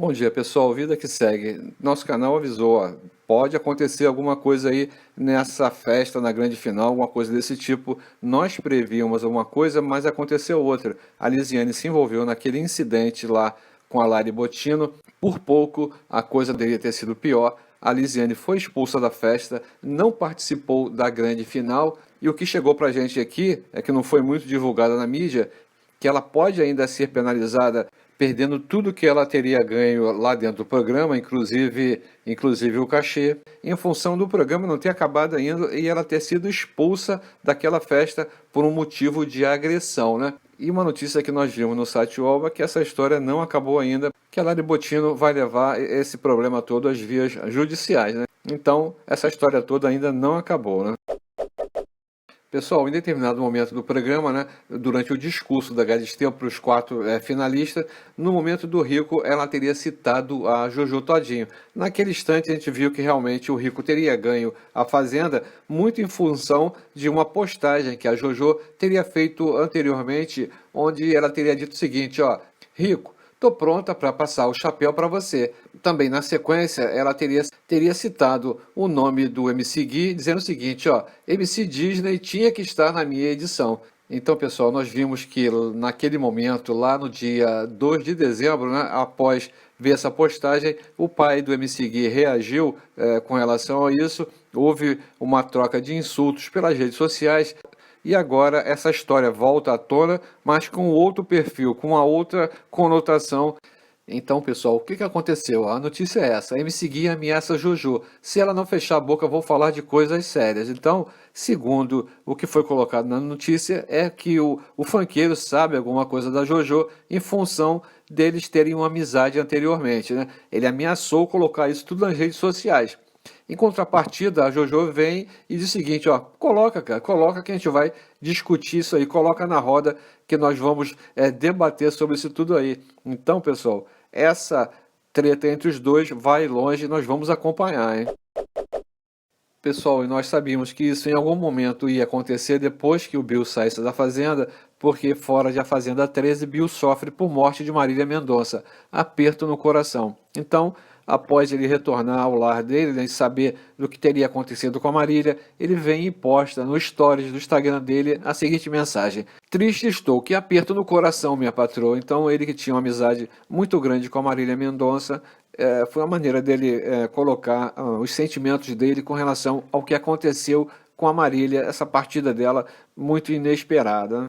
Bom dia, pessoal. Vida que segue. Nosso canal avisou, ó, pode acontecer alguma coisa aí nessa festa, na grande final, alguma coisa desse tipo. Nós prevíamos alguma coisa, mas aconteceu outra. A Lisiane se envolveu naquele incidente lá com a Lari Bottino. Por pouco, a coisa deveria ter sido pior. A Lisiane foi expulsa da festa, não participou da grande final. E o que chegou pra gente aqui é que não foi muito divulgada na mídia, que ela pode ainda ser penalizada perdendo tudo que ela teria ganho lá dentro do programa, inclusive o cachê, em função do programa não ter acabado ainda e ela ter sido expulsa daquela festa por um motivo de agressão, né? E uma notícia que nós vimos no site UOL é que essa história não acabou ainda, que a Lari Bottino vai levar esse problema todo às vias judiciais, né? Então, essa história toda ainda não acabou, né? Pessoal, em determinado momento do programa, né, durante o discurso da Galisteu para os quatro finalistas, no momento do Rico, ela teria citado a Jojo Todinho. Naquele instante, a gente viu que realmente o Rico teria ganho a Fazenda, muito em função de uma postagem que a Jojo teria feito anteriormente, onde ela teria dito o seguinte, ó, Rico, tô pronta para passar o chapéu para você. Também na sequência, ela teria citado o nome do MC Gui, dizendo o seguinte, ó, MC Disney tinha que estar na minha edição. Então, pessoal, nós vimos que naquele momento, lá no dia 2 de dezembro, né, após ver essa postagem, o pai do MC Gui reagiu com relação a isso. Houve uma troca de insultos pelas redes sociais. E agora essa história volta à tona, mas com outro perfil, com uma outra conotação. Então, pessoal, o que aconteceu? A notícia é essa: a MC Gui ameaça Jojo. Se ela não fechar a boca, eu vou falar de coisas sérias. Então, segundo o que foi colocado na notícia, é que o funkeiro sabe alguma coisa da Jojo em função deles terem uma amizade anteriormente, né? Ele ameaçou colocar isso tudo nas redes sociais. Em contrapartida, a Jojo vem e diz o seguinte, ó, coloca, cara, coloca que a gente vai discutir isso aí, coloca na roda que nós vamos debater sobre isso tudo aí. Então, pessoal, essa treta entre os dois vai longe e nós vamos acompanhar, hein? Pessoal, e nós sabíamos que isso em algum momento ia acontecer depois que o Bill saísse da Fazenda, porque fora de A Fazenda 13, Bill sofre por morte de Marília Mendonça, aperto no coração. Então, após ele retornar ao lar dele, né, e saber do que teria acontecido com a Marília, ele vem e posta no stories do Instagram dele a seguinte mensagem: triste estou, que aperto no coração, minha patroa. Então, ele que tinha uma amizade muito grande com a Marília Mendonça, foi uma maneira dele colocar os sentimentos dele com relação ao que aconteceu com a Marília, essa partida dela muito inesperada.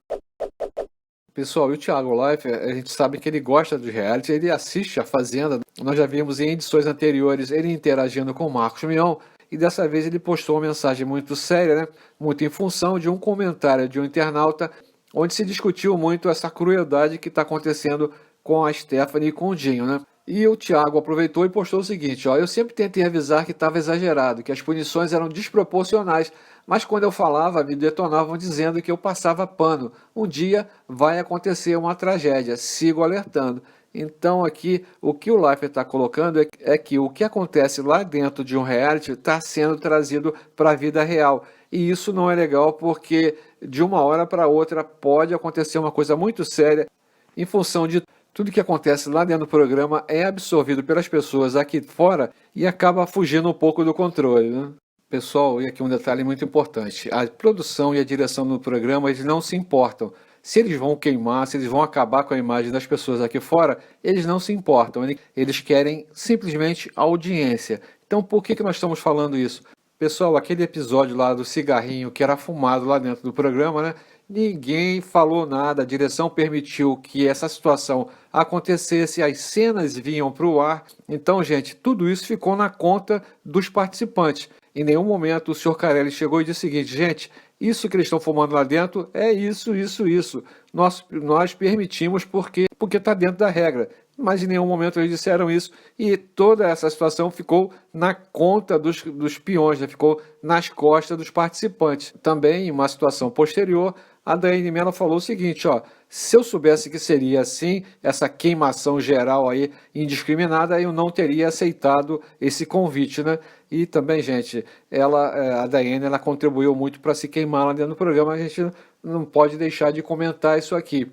Pessoal, e o Thiago Leifert, a gente sabe que ele gosta de reality, ele assiste a Fazenda. Nós já vimos em edições anteriores ele interagindo com o Marcos Mion, e dessa vez ele postou uma mensagem muito séria, né? Muito em função de um comentário de um internauta, onde se discutiu muito essa crueldade que está acontecendo com a Stephanie e com o Dinho, né? E o Thiago aproveitou e postou o seguinte, ó, eu sempre tentei avisar que estava exagerado, que as punições eram desproporcionais, mas quando eu falava, me detonavam dizendo que eu passava pano. Um dia vai acontecer uma tragédia, sigo alertando. Então aqui, o que o Leifert está colocando é que o que acontece lá dentro de um reality está sendo trazido para a vida real. E isso não é legal porque de uma hora para outra pode acontecer uma coisa muito séria em função de tudo que acontece lá dentro do programa é absorvido pelas pessoas aqui fora e acaba fugindo um pouco do controle, né? Pessoal, e aqui um detalhe muito importante: a produção e a direção do programa, eles não se importam. Se eles vão queimar, se eles vão acabar com a imagem das pessoas aqui fora, eles não se importam. Eles querem simplesmente audiência. Então, por que nós estamos falando isso? Pessoal, aquele episódio lá do cigarrinho que era fumado lá dentro do programa, né? Ninguém falou nada, a direção permitiu que essa situação acontecesse, as cenas vinham para o ar. Então, gente, tudo isso ficou na conta dos participantes. Em nenhum momento o senhor Carelli chegou e disse o seguinte, gente, isso que eles estão fumando lá dentro é isso, isso, isso. Nós permitimos porque está dentro da regra. Mas em nenhum momento eles disseram isso e toda essa situação ficou na conta dos peões, né? Ficou nas costas dos participantes. Também, em uma situação posterior, a Daiane Mello falou o seguinte, ó, se eu soubesse que seria assim, essa queimação geral aí, indiscriminada, eu não teria aceitado esse convite, né? E também, gente, a Daiane, ela contribuiu muito para se queimar lá dentro do programa, a gente não pode deixar de comentar isso aqui.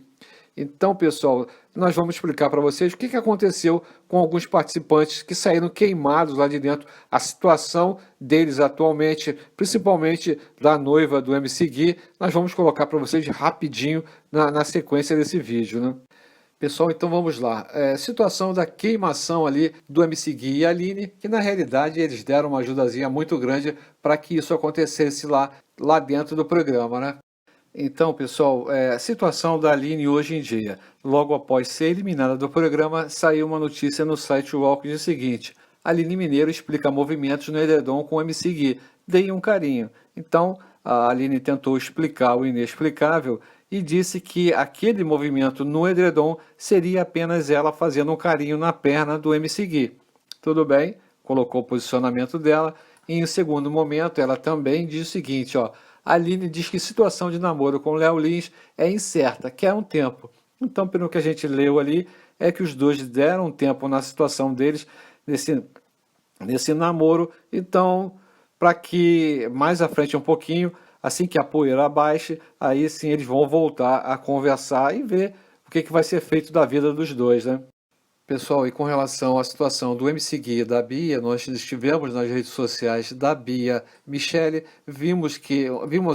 Então, pessoal, nós vamos explicar para vocês o que aconteceu com alguns participantes que saíram queimados lá de dentro, a situação deles atualmente, principalmente da noiva do MC Gui. Nós vamos colocar para vocês rapidinho na sequência desse vídeo, né? Pessoal, então vamos lá. Situação da queimação ali do MC Gui e Aline, que na realidade eles deram uma ajudazinha muito grande para que isso acontecesse lá dentro do programa, né? Então, pessoal, situação da Aline hoje em dia. Logo após ser eliminada do programa, saiu uma notícia no site UOL que diz o seguinte: Aline Mineiro explica movimentos no edredom com o MC Gui. Deem um carinho. Então, a Aline tentou explicar o inexplicável e disse que aquele movimento no edredom seria apenas ela fazendo um carinho na perna do MC Gui. Tudo bem, colocou o posicionamento dela. E em segundo momento, ela também diz o seguinte, ó: a Aline diz que situação de namoro com Léo Lins é incerta, quer um tempo. Então, pelo que a gente leu ali, é que os dois deram um tempo na situação deles, nesse namoro. Então, para que mais à frente um pouquinho, assim que a poeira abaixe, aí sim eles vão voltar a conversar e ver o que vai ser feito da vida dos dois, né? Pessoal, e com relação à situação do MC Gui e da Bia, nós estivemos nas redes sociais da Bia Michele, vimos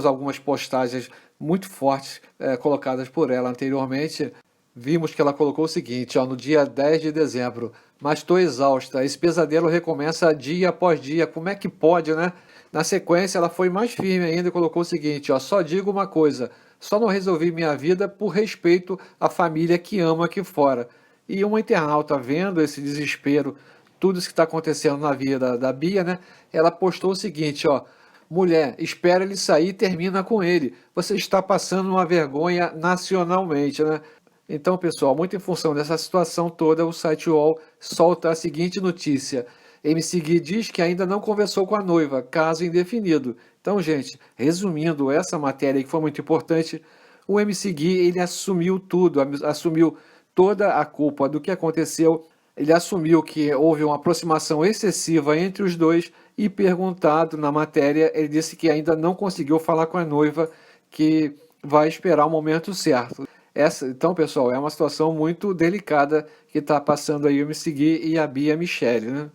algumas postagens muito fortes colocadas por ela anteriormente. Vimos que ela colocou o seguinte, ó: no dia 10 de dezembro, mas estou exausta, esse pesadelo recomeça dia após dia, como é que pode, né? Na sequência, ela foi mais firme ainda e colocou o seguinte, ó: só digo uma coisa, só não resolvi minha vida por respeito à família que amo aqui fora. E uma internauta vendo esse desespero, tudo isso que está acontecendo na vida da Bia, né? Ela postou o seguinte, ó: mulher, espera ele sair e termina com ele. Você está passando uma vergonha nacionalmente, né? Então, pessoal, muito em função dessa situação toda, o site UOL solta a seguinte notícia: MC Gui diz que ainda não conversou com a noiva, caso indefinido. Então, gente, resumindo essa matéria que foi muito importante, o MC Gui, ele assumiu tudo, assumiu toda a culpa do que aconteceu. Ele assumiu que houve uma aproximação excessiva entre os dois e, perguntado na matéria, ele disse que ainda não conseguiu falar com a noiva, que vai esperar o momento certo. Então, pessoal, é uma situação muito delicada que está passando aí o MC Gui e a Bia Michele, né?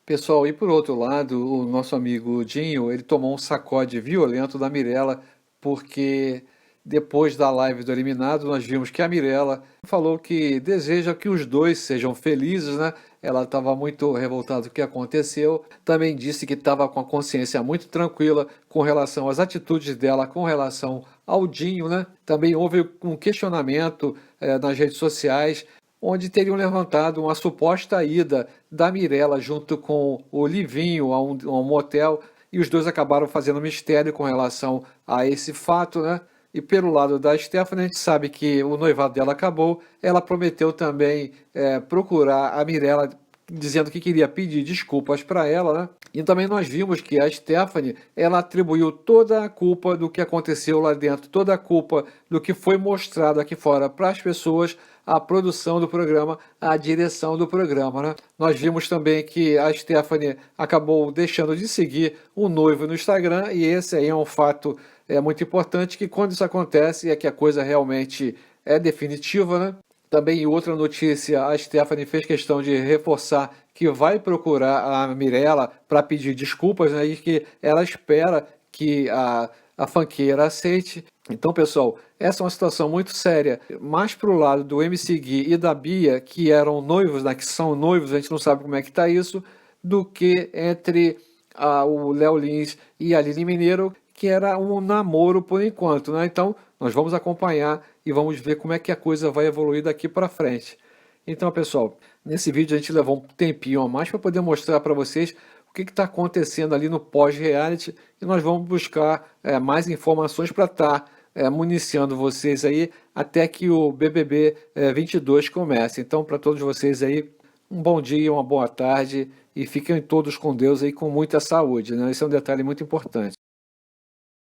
Pessoal, e por outro lado, o nosso amigo Dinho, ele tomou um sacode violento da Mirella, porque depois da live do eliminado, nós vimos que a Mirella falou que deseja que os dois sejam felizes, né? Ela estava muito revoltada com o que aconteceu. Também disse que estava com a consciência muito tranquila com relação às atitudes dela, com relação ao Dinho, né? Também houve um questionamento nas redes sociais, onde teriam levantado uma suposta ida da Mirella junto com o Livinho a um motel, e os dois acabaram fazendo mistério com relação a esse fato, né? E pelo lado da Stephanie, a gente sabe que o noivado dela acabou. Ela prometeu também procurar a Mirella, dizendo que queria pedir desculpas para ela, né? E também nós vimos que a Stephanie, ela atribuiu toda a culpa do que aconteceu lá dentro, toda a culpa do que foi mostrado aqui fora para as pessoas, a produção do programa, a direção do programa, né? Nós vimos também que a Stephanie acabou deixando de seguir o noivo no Instagram, e esse aí é um fato muito importante, que quando isso acontece é que a coisa realmente é definitiva, né? Também, em outra notícia, a Stephanie fez questão de reforçar que vai procurar a Mirella para pedir desculpas, né, e que ela espera que a funkeira aceite. Então, pessoal, essa é uma situação muito séria, mais para o lado do MC Gui e da Bia, que eram noivos, né, que são noivos, a gente não sabe como é que está isso, do que entre o Léo Lins e a Aline Mineiro, que era um namoro por enquanto, né? Então, nós vamos acompanhar e vamos ver como é que a coisa vai evoluir daqui para frente. Então, pessoal, nesse vídeo a gente levou um tempinho a mais para poder mostrar para vocês o que está acontecendo ali no pós-reality, e nós vamos buscar mais informações para estar municiando vocês aí até que o BBB 22 comece. Então, para todos vocês aí, um bom dia, uma boa tarde, e fiquem todos com Deus aí, com muita saúde, né? Esse é um detalhe muito importante.